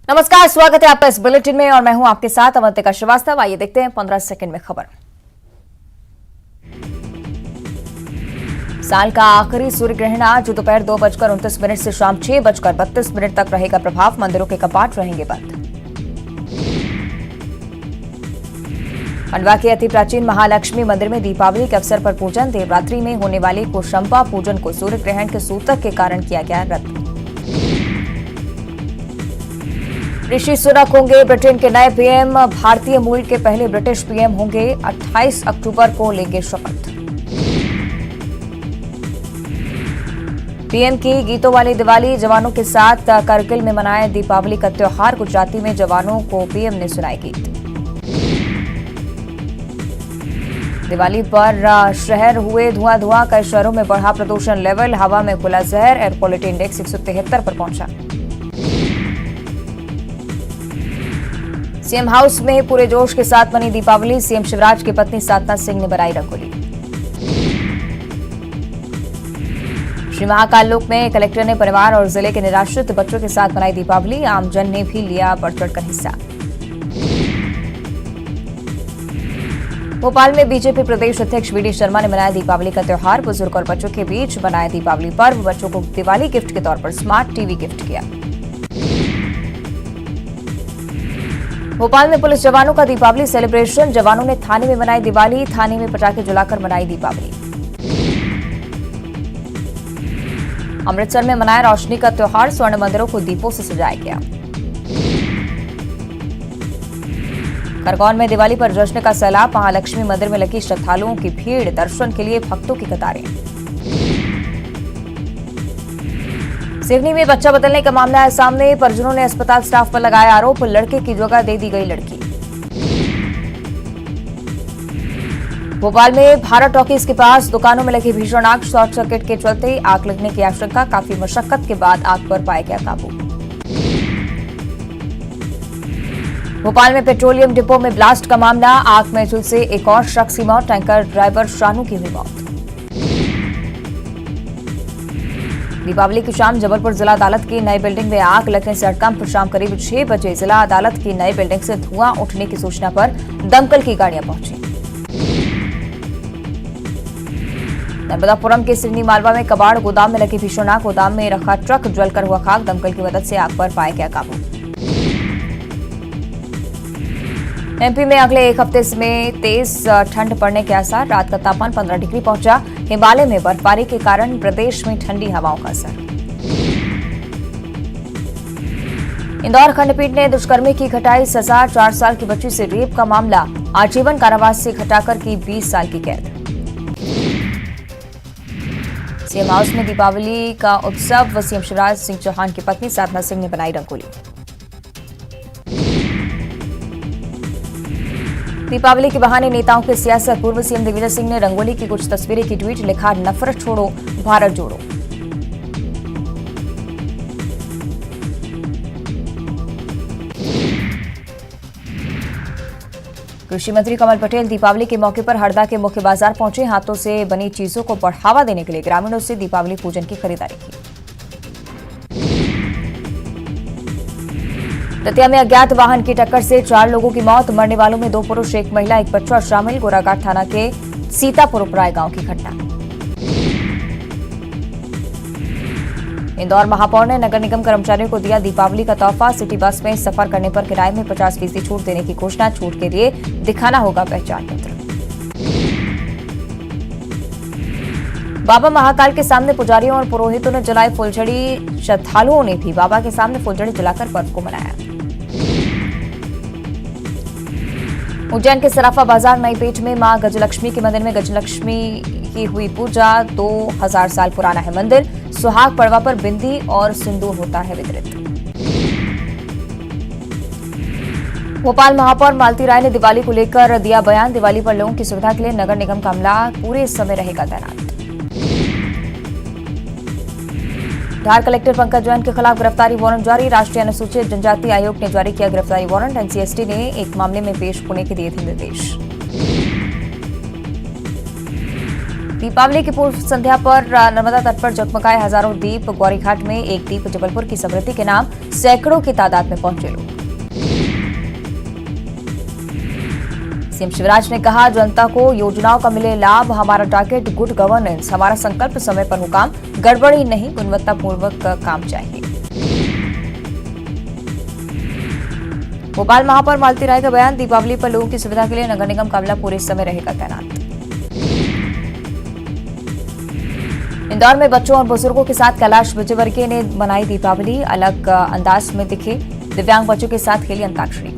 नमस्कार, स्वागत है आपका इस बुलेटिन में और मैं हूं आपके साथ अवंतिका श्रीवास्तव। आइए देखते हैं 15 सेकंड में खबर। साल का आखिरी सूर्य ग्रहण आज दोपहर 2:29 से शाम 6:32 तक रहेगा प्रभाव। मंदिरों के कपाट रहेंगे बंद। खंडवा के अति प्राचीन महालक्ष्मी मंदिर में दीपावली के अवसर पर पूजन। देवरात्रि में होने वाले कोशंबा पूजन को सूर्य ग्रहण के सूतक के कारण किया गया रद्द। ऋषि सुनक होंगे ब्रिटेन के नए पीएम। भारतीय मूल के पहले ब्रिटिश पीएम होंगे। 28 अक्टूबर को लेंगे शपथ। पीएम की गीतों वाली दिवाली। जवानों के साथ करगिल में मनाए दीपावली का त्योहार। गुजराती में जवानों को पीएम ने सुनाए गीत। दिवाली पर शहर हुए धुआं। कई शहरों में बढ़ा प्रदूषण लेवल। हवा में खुला जहर। एयर क्वालिटी इंडेक्स 173 पर पहुंचा। सीएम हाउस में पूरे जोश के साथ मनी दीपावली। सीएम शिवराज की पत्नी साधना सिंह ने बनाई रंगोली। श्री महाकाल लोक में कलेक्टर ने परिवार और जिले के निराश्रित बच्चों के साथ मनाई दीपावली। आमजन ने भी लिया बढ़ चढ़कर हिस्सा। भोपाल में बीजेपी प्रदेश अध्यक्ष वीडी शर्मा ने मनाया दीपावली का त्योहार। बुजुर्ग और बच्चों के बीच बनाया दीपावली पर्व। बच्चों को दिवाली गिफ्ट के तौर पर स्मार्ट टीवी गिफ्ट किया। भोपाल में पुलिस जवानों का दीपावली सेलिब्रेशन। जवानों ने थाने में मनाई दिवाली। थाने में पटाखे जलाकर मनाई दीपावली। अमृतसर में मनाया रोशनी का त्योहार। स्वर्ण मंदिरों को दीपों से सजाया गया। खरगोन में दिवाली पर जश्न का सैलाब। महालक्ष्मी मंदिर में लगी श्रद्धालुओं की भीड़। दर्शन के लिए भक्तों की कतारें। सिवनी में बच्चा बदलने का मामला है सामने। परिजनों ने अस्पताल स्टाफ पर लगाया आरोप। लड़के की जगह दे दी गई लड़की। भोपाल में भारत टॉकीज के पास दुकानों में लगी भीषण आग। शॉर्ट सर्किट के चलते आग लगने की आशंका। काफी मशक्कत के बाद आग पर पाया गया काबू। भोपाल में पेट्रोलियम डिपो में ब्लास्ट का मामला। आग में झुलसे एक और शख्स की मौत। टैंकर ड्राइवर शानू की हुई मौत। दीपावली की शाम जबलपुर जिला अदालत की नई बिल्डिंग में आग लगने से हड़कंप। शाम करीब 6 बजे जिला अदालत की नई बिल्डिंग से धुआं उठने की सूचना पर दमकल की गाड़ियां पहुंची। नर्मदापुरम के सिवनी मालवा में कबाड़ गोदाम में लगी भीषण आग। गोदाम में रखा ट्रक जलकर हुआ खाक। दमकल की मदद से आग पर पाया गया काबू। एमपी में अगले एक हफ्ते में तेज ठंड पड़ने के आसार। रात का तापमान 15 डिग्री पहुंचा। हिमालय में बर्फबारी के कारण प्रदेश में ठंडी हवाओं का असर। इंदौर खंडपीठ ने दुष्कर्मी की घटाई सजा। 4 साल की बच्ची से रेप का मामला। आजीवन कारावास से घटाकर की 20 साल की कैद। सीएम हाउस में दीपावली का उत्सव। सीएम शिवराज सिंह चौहान की पत्नी साधना सिंह ने बनाई रंगोली। दीपावली के बहाने नेताओं की सियासत। पूर्व सीएम दिग्विजय सिंह ने रंगोली की कुछ तस्वीरें की ट्वीट। लिखा, नफरत छोड़ो, भारत जोड़ो। कृषि मंत्री कमल पटेल दीपावली के मौके पर हरदा के मुख्य बाजार पहुंचे। हाथों से बनी चीजों को बढ़ावा देने के लिए ग्रामीणों से दीपावली पूजन की खरीदारी की। दतिया में अज्ञात वाहन की टक्कर से 4 लोगों की मौत। मरने वालों में 2 पुरुष, 1 महिला, 1 बच्चा शामिल। गोराघाट थाना के सीतापुरपराय गांव की घटना। इंदौर महापौर ने नगर निगम कर्मचारियों को दिया दीपावली का तोहफा। सिटी बस में सफर करने पर किराए में 50% छूट देने की घोषणा। छूट के लिए दिखाना होगा पहचान पत्र। बाबा महाकाल के सामने पुजारियों और पुरोहितों ने जलाई फुलझड़ी। श्रद्धालुओं ने भी बाबा के सामने फुलझड़ी जलाकर पर्व को मनाया। उज्जैन के सराफा बाजार नई पेठ में मां गजलक्ष्मी के मंदिर में गजलक्ष्मी की हुई पूजा। 2000 साल पुराना है मंदिर। सुहाग पड़वा पर बिंदी और सिंदूर होता है वितरित। भोपाल महापौर मालती राय ने दिवाली को लेकर दिया बयान। दिवाली पर लोगों की सुविधा के लिए नगर निगम का अमला पूरे समय रहेगा तैनात। धार कलेक्टर पंकज जैन के खिलाफ गिरफ्तारी वारंट जारी। राष्ट्रीय अनुसूचित जनजाति आयोग ने जारी किया गिरफ्तारी वारंट। एनसीएसटी ने एक मामले में पेश होने के दिए थे निर्देश। दीपावली की पूर्व संध्या पर नर्मदा तट पर जगमगाए हजारों दीप। गौरीघाट में एक दीप जबलपुर की समृद्धि के नाम, सैकड़ों की तादाद में पहुंचे लोग। सीएम शिवराज ने कहा, जनता को योजनाओं का मिले लाभ, हमारा टारगेट गुड गवर्नेंस, हमारा संकल्प समय पर हो काम, गड़बड़ी नहीं, गुणवत्तापूर्वक काम चाहिए। भोपाल महापौर मालती राय का बयान, दीपावली पर लोगों की सुविधा के लिए नगर निगम का अमला पूरे समय रहेगा तैनात। इंदौर में बच्चों और बुजुर्गों के साथ कैलाश विजयवर्गीय ने मनाई दीपावली। अलग अंदाज में दिखे दिव्यांग बच्चों के साथ खेली अंताक्षरी।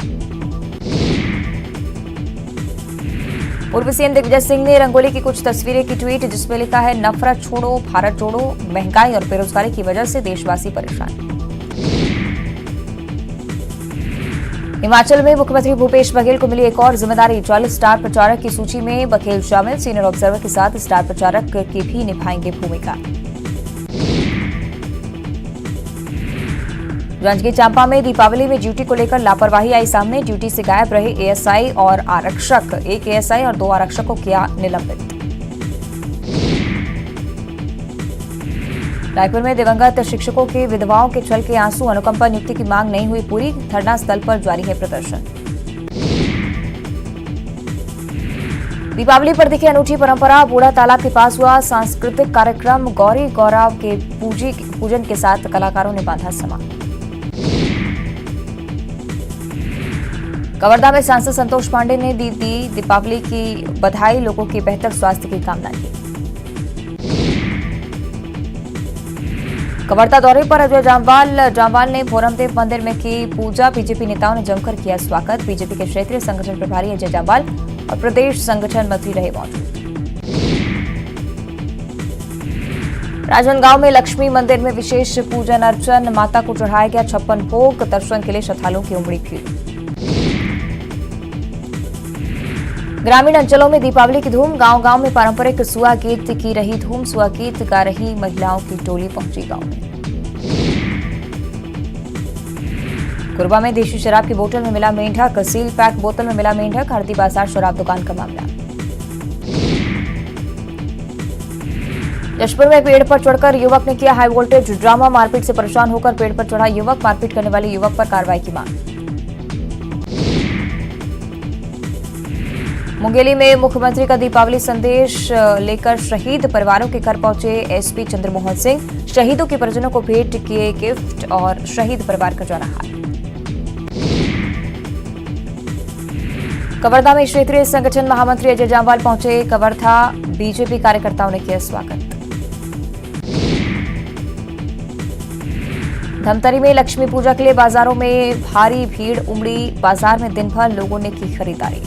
पूर्व सीएम दिग्विजय सिंह ने रंगोली की कुछ तस्वीरें की ट्वीट, जिसमें लिखा है, नफरत छोड़ो, भारत जोड़ो, महंगाई और बेरोजगारी की वजह से देशवासी परेशान। हिमाचल में मुख्यमंत्री भूपेश बघेल को मिली एक और जिम्मेदारी, 40 स्टार प्रचारक की सूची में बघेल शामिल। सीनियर ऑब्जर्वर के साथ स्टार प्रचारक की भी निभाएंगे भूमिका। जांजगीर चांपा में दीपावली में ड्यूटी को लेकर लापरवाही आई सामने। ड्यूटी से गायब रहे एएसआई और आरक्षक, एक एएसआई और 2 आरक्षकों को किया निलंबित। रायपुर में दिवंगत शिक्षकों के विधवाओं के छल के आंसू, अनुकंपा नियुक्ति की मांग नहीं हुई पूरी। धरना स्थल पर जारी है प्रदर्शन। दीपावली पर दिखी अनूठी परंपरा, बूढ़ा तालाब के पास हुआ सांस्कृतिक कार्यक्रम। गौरी गौराव के पूजन के साथ कलाकारों ने बांधा समा। कवर्धा में सांसद संतोष पांडे ने दी दीपावली की बधाई, लोगों की बेहतर स्वास्थ्य की कामना की। कवर्धा दौरे पर अजय जामवाल ने भोरमदेव मंदिर में की पूजा। बीजेपी नेताओं ने जमकर किया स्वागत। बीजेपी के क्षेत्रीय संगठन प्रभारी अजय जामवाल और प्रदेश संगठन मंत्री रहे मौजूद। राजनांदगांव में लक्ष्मी मंदिर में विशेष पूजन अर्चन, माता को चढ़ाया गया 56 भोग। दर्शन के लिए श्रद्धालुओं की उमड़ी भीड़। ग्रामीण अंचलों में दीपावली की धूम, गांव-गांव में पारंपरिक सुआ गीत की रही धूम। सुआ गीत गा रही महिलाओं की टोली पहुंची गांव में। कोरबा में देशी शराब की बोतल में मिला मेंढक, सील पैक बोतल में मिला मेंढक। हरदी बाजार शराब दुकान का मामला। जशपुर में पेड़ पर चढ़कर युवक ने किया हाई वोल्टेज ड्रामा, मारपीट से परेशान होकर पेड़ पर चढ़ा युवक। मारपीट करने वाले युवक पर कार्रवाई की मांग। मुंगेली में मुख्यमंत्री का दीपावली संदेश लेकर शहीद परिवारों के घर पहुंचे एसपी चंद्रमोहन सिंह। शहीदों के परिजनों को भेंट किए गिफ्ट और शहीद परिवार का जाना हाल। कवर्धा में क्षेत्रीय संगठन महामंत्री अजय जामवाल पहुंचे। कवर्धा बीजेपी कार्यकर्ताओं ने किया स्वागत। धमतरी में लक्ष्मी पूजा के लिए बाजारों में भारी भीड़ उमड़ी। बाजार में दिन भर लोगों ने की खरीदारी।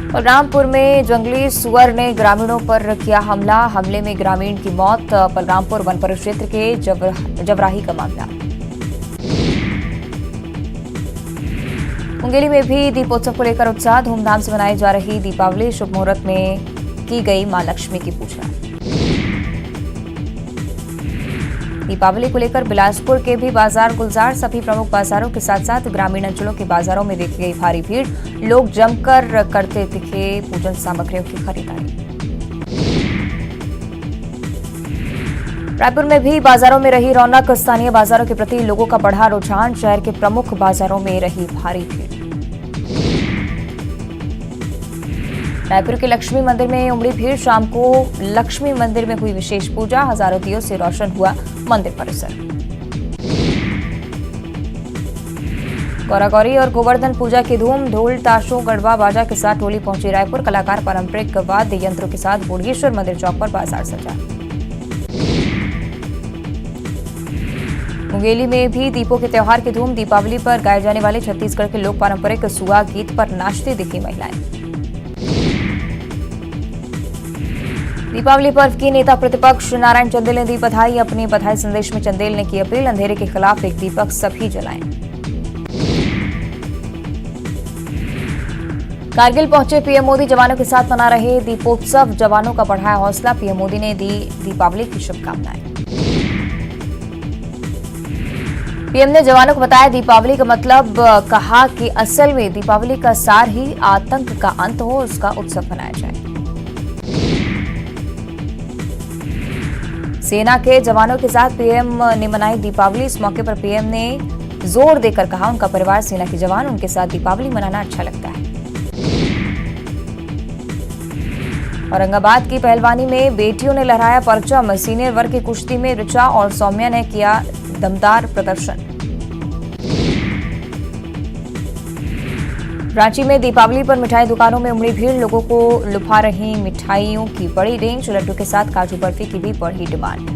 बलरामपुर में जंगली सुअर ने ग्रामीणों पर किया हमला। हमले में ग्रामीण की मौत। बलरामपुर वन परिक्षेत्र के जबराही का मामला। मुंगेली में भी दीपोत्सव को लेकर उत्साह, धूमधाम से मनाई जा रही दीपावली। शुभ मुहूर्त में की गई मां लक्ष्मी की पूजा। दीपावली को लेकर बिलासपुर के भी बाजार गुलजार। सभी प्रमुख बाजारों के साथ साथ ग्रामीण अंचलों के बाजारों में देखी गई भारी भीड़। लोग जमकर करते दिखे पूजन सामग्रियों की खरीदारी। रायपुर में भी बाजारों में रही रौनक। स्थानीय बाजारों के प्रति लोगों का बढ़ा रुझान। शहर के प्रमुख बाजारों में रही भारी भीड़। रायपुर के लक्ष्मी मंदिर में उमड़ी भीड़। शाम को लक्ष्मी मंदिर में हुई विशेष पूजा। हजारों दियों से रोशन हुआ मंदिर परिसर। गौरागौरी और गोवर्धन पूजा की धूम। ढोल ताशों गढ़वा बाजा के साथ टोली पहुंची रायपुर। कलाकार पारंपरिक वाद्य यंत्रों के साथ बुढ़ेश्वर मंदिर चौक पर बाजार सजा। मुंगेली में भी दीपों के त्योहार की धूम। दीपावली पर गाए जाने वाले छत्तीसगढ़ के लोक पारंपरिक सुआ गीत पर नाचती दिखी महिलाएं। दीपावली पर्व की नेता प्रतिपक्ष नारायण चंदेल ने दी बधाई। अपने बधाई संदेश में चंदेल ने की अपील, अंधेरे के खिलाफ एक दीपक सभी जलाएं। कारगिल पहुंचे पीएम मोदी। जवानों के साथ मना रहे दीपोत्सव। जवानों का बढ़ाया हौसला। पीएम मोदी ने दी दीपावली की शुभकामनाएं। पीएम ने जवानों को बताया दीपावली का मतलब, कहा कि असल में दीपावली का सार ही आतंक का अंत हो, उसका उत्सव मनाया जाए। सेना के जवानों के साथ पीएम ने मनाई दीपावली। इस मौके पर पीएम ने जोर देकर कहा उनका परिवार सेना के जवान, उनके साथ दीपावली मनाना अच्छा लगता है। औरंगाबाद की पहलवानी में बेटियों ने लहराया परचम। सीनियर वर्ग की कुश्ती में ऋचा और सौम्या ने किया दमदार प्रदर्शन। रांची में दीपावली पर मिठाई दुकानों में उमड़ी भीड़, लोगों को लुभा रही मिठाइयों की बड़ी रेंज। लड्डू के साथ काजू बर्फी की भी बढ़ी डिमांड।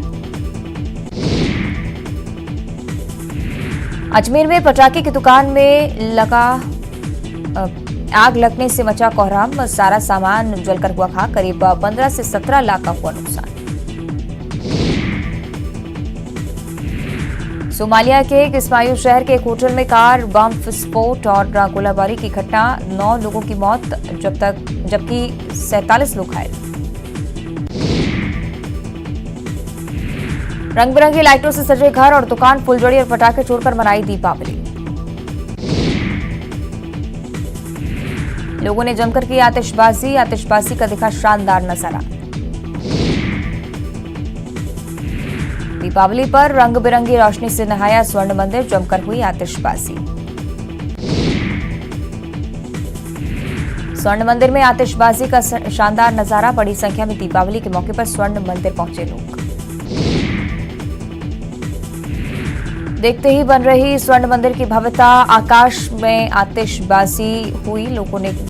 अजमेर में पटाखे की दुकान में आग लगने से मचा कोहराम। सारा सामान जलकर हुआ खाक। करीब 15 से 17 लाख का हुआ नुकसान। सोमालिया के किस्मायू शहर के एक होटल में कार बम विस्फोट और गोलाबारी की घटना, 9 लोगों की मौत जबकि 47 लोग घायल। रंग बिरंगी लाइटों से सजे घर और दुकान, फुलझड़ी और पटाखे छोड़कर मनाई दीपावली। लोगों ने जमकर की आतिशबाजी का दिखा शानदार नजारा। दीपावली पर रंग बिरंगी रोशनी से नहाया स्वर्ण मंदिर, जमकर हुई आतिशबाजी। स्वर्ण मंदिर में आतिशबाजी का शानदार नजारा। बड़ी संख्या में दीपावली के मौके पर स्वर्ण मंदिर पहुंचे लोग। देखते ही बन रही स्वर्ण मंदिर की भव्यता। आकाश में आतिशबाजी हुई, लोगों ने